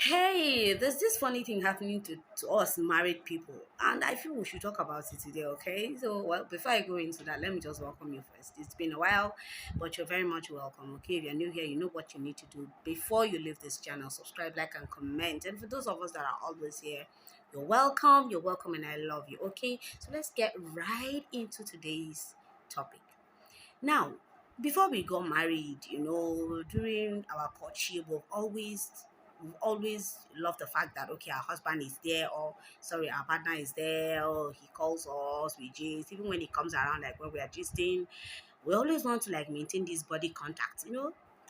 Hey, there's this funny thing happening to us married people, and I feel we should talk about it today, okay? So, well, before I go into that, let me just welcome you first. It's been a while, but you're very much welcome, okay? If you're new here, you know what you need to do before you leave this channel: subscribe, like, and comment. And for those of us that are always here, you're welcome, and I love you, okay? So, let's get right into today's topic. Now, before we got married, during our courtship, we've always loved the fact that okay, our husband is there, or sorry, our partner is there, or he calls us, we gist. Even when he comes around, like when we are gisting, we always want to like maintain this body contact.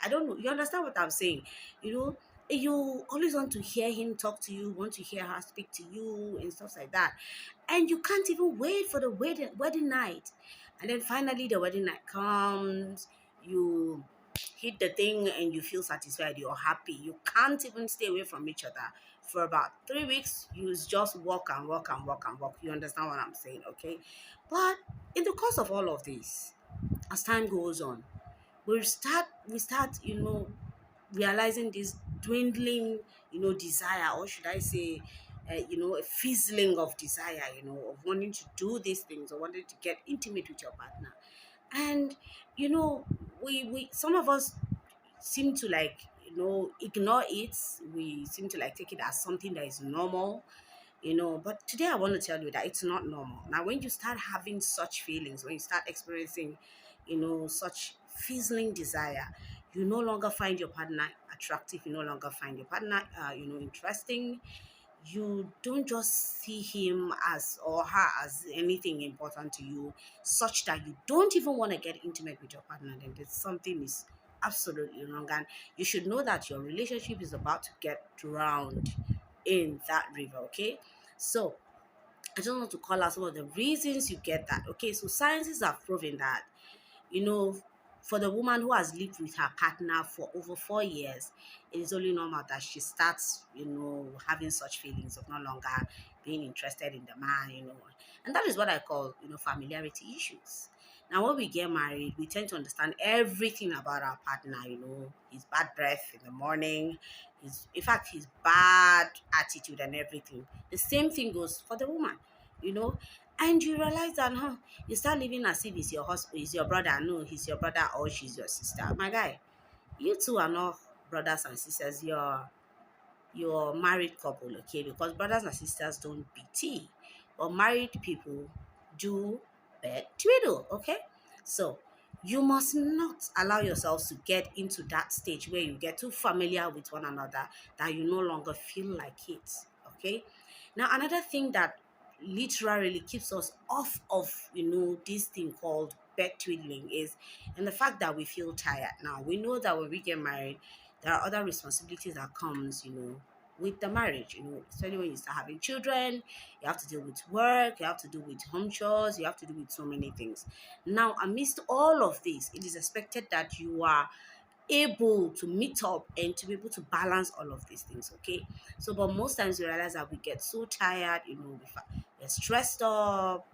I don't know. You understand what I'm saying? You know, you always want to hear him talk to you, want to hear her speak to you, and stuff like that. And you can't even wait for the wedding night. And then finally, the wedding night comes. You hit the thing and you feel satisfied. You're happy. You can't even stay away from each other for about 3 weeks. You just walk and walk and walk and walk. You understand what I'm saying? Okay. But in the course of all of this, as time goes on, we start realizing this dwindling desire, or should I say a fizzling of desire, of wanting to do these things or wanting to get intimate with your partner. And you know we some of us seem to like ignore it. We seem to like take it as something that is normal, but today I want to tell you that it's not normal. Now, when you start having such feelings, when you start experiencing, such fizzling desire, you no longer find your partner attractive, you no longer find your partner, interesting. You don't just see him as or her as anything important to you, such that you don't even want to get intimate with your partner. Then there's something is absolutely wrong, and you should know that your relationship is about to get drowned in that river. Okay, so I just want to call out some of the reasons you get that. Okay, so scientists have proven that, you know, for the woman who has lived with her partner for over 4 years, it is only normal that she starts, having such feelings of no longer being interested in the man, And that is what I call, familiarity issues. Now, when we get married, we tend to understand everything about our partner, his bad breath in the morning, in fact, his bad attitude and everything. The same thing goes for the woman, you know, and you realize that, you start living as if it's your husband, it's your brother. No, he's your brother or she's your sister. My guy, you two are not brothers and sisters. You're married couple, okay? Because brothers and sisters don't BT, but married people do bed twiddle, okay? So you must not allow yourselves to get into that stage where you get too familiar with one another that you no longer feel like it, okay? Now, another thing that literally keeps us off of this thing called bed twiddling is and the fact that we feel tired. Now we know that when we get married, there are other responsibilities that comes, with the marriage, especially when you start having children. You have to deal with work, you have to do with home chores, you have to do with so many things. Now, amidst all of this, it is expected that you are able to meet up and to be able to balance all of these things, okay? So, but most times we realize that we get so tired, we're stressed up,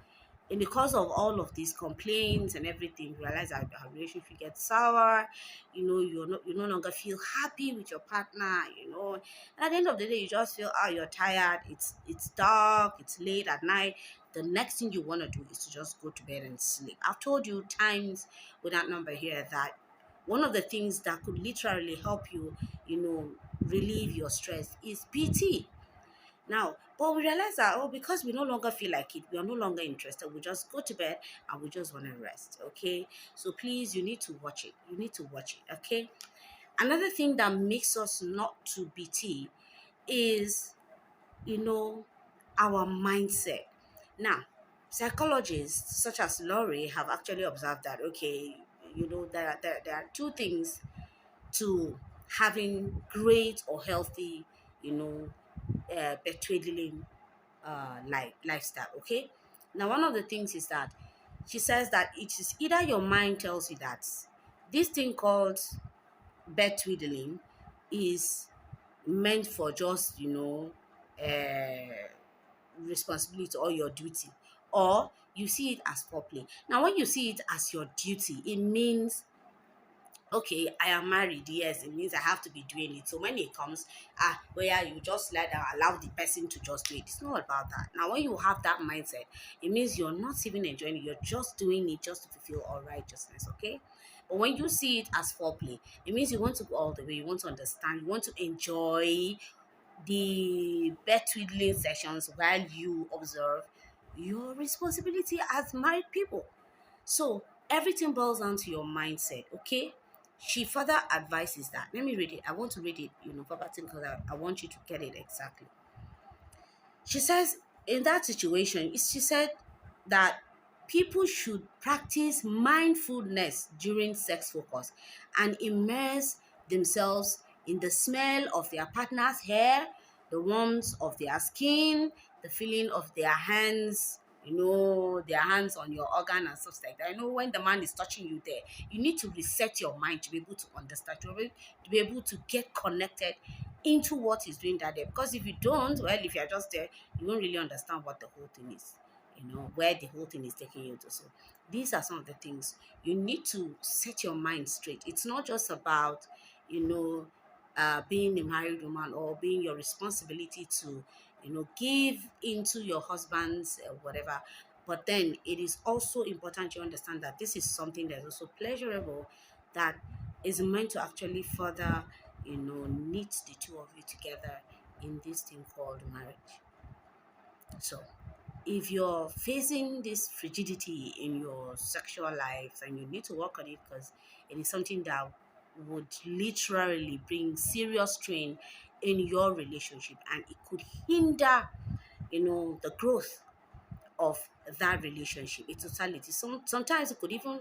and because of all of these complaints and everything, you realize that our relationship gets sour. You no longer feel happy with your partner. And at the end of the day, you just feel, you're tired. It's dark. It's late at night. The next thing you want to do is to just go to bed and sleep. I've told you times with that number here that one of the things that could literally help you, relieve your stress is PT. Now, but we realize that, because we no longer feel like it, we are no longer interested, we just go to bed and we just want to rest, okay? So please, you need to watch it. You need to watch it, okay? Another thing that makes us not to BT is, you know, our mindset. Now, psychologists such as Laurie have actually observed that, okay, there are two things to having great or healthy, bedtwidling lifestyle. Okay. Now, one of the things is that she says that it is either your mind tells you that this thing called bed twiddling is meant for just responsibility or your duty, or you see it as foreplay. Now, when you see it as your duty, it means okay, I am married, yes, it means I have to be doing it. So when it comes, where you just allow the person to just do it. It's not about that. Now, when you have that mindset, it means you're not even enjoying it, you're just doing it just to fulfill all righteousness, okay? But when you see it as foreplay, it means you want to go all the way, you want to understand, you want to enjoy the bed twiddling sessions while you observe your responsibility as married people. So everything boils down to your mindset, okay? She further advises that. Let me read it. I want to read it, verbatim, because I want you to get it exactly. She says, in that situation, she said that people should practice mindfulness during sex focus and immerse themselves in the smell of their partner's hair, the warmth of their skin, the feeling of their hands, their hands on your organ and stuff like that. I know when the man is touching you there, you need to reset your mind to be able to understand, to be able to get connected into what he's doing that day. Because if you don't, well, if you're just there, you won't really understand what the whole thing is, where the whole thing is taking you to. So these are some of the things you need to set your mind straight. It's not just about, being a married woman or being your responsibility to, give into your husband's whatever. But then it is also important you understand that this is something that's also pleasurable, that is meant to actually further, knit the two of you together in this thing called marriage. So, if you're facing this frigidity in your sexual life, and you need to work on it, because it is something that would literally bring serious strain in your relationship, and it could hinder, the growth of that relationship in totality. Sometimes it could even,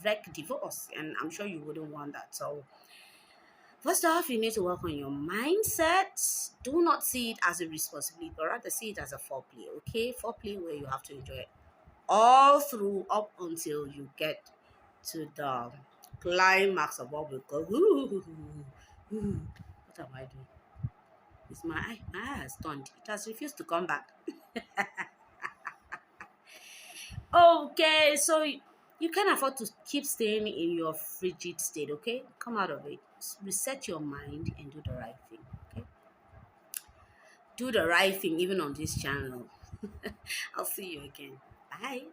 wreck divorce, and I'm sure you wouldn't want that. So first off, you need to work on your mindset. Do not see it as a responsibility, but rather see it as a foreplay, okay? Foreplay where you have to enjoy it all through up until you get to the climax of what we call, what am I doing? It's my eye. My eye has turned. It has refused to come back. Okay, so you can afford to keep staying in your frigid state, okay? Come out of it. Reset your mind and do the right thing, okay? Do the right thing even on this channel. I'll see you again. Bye.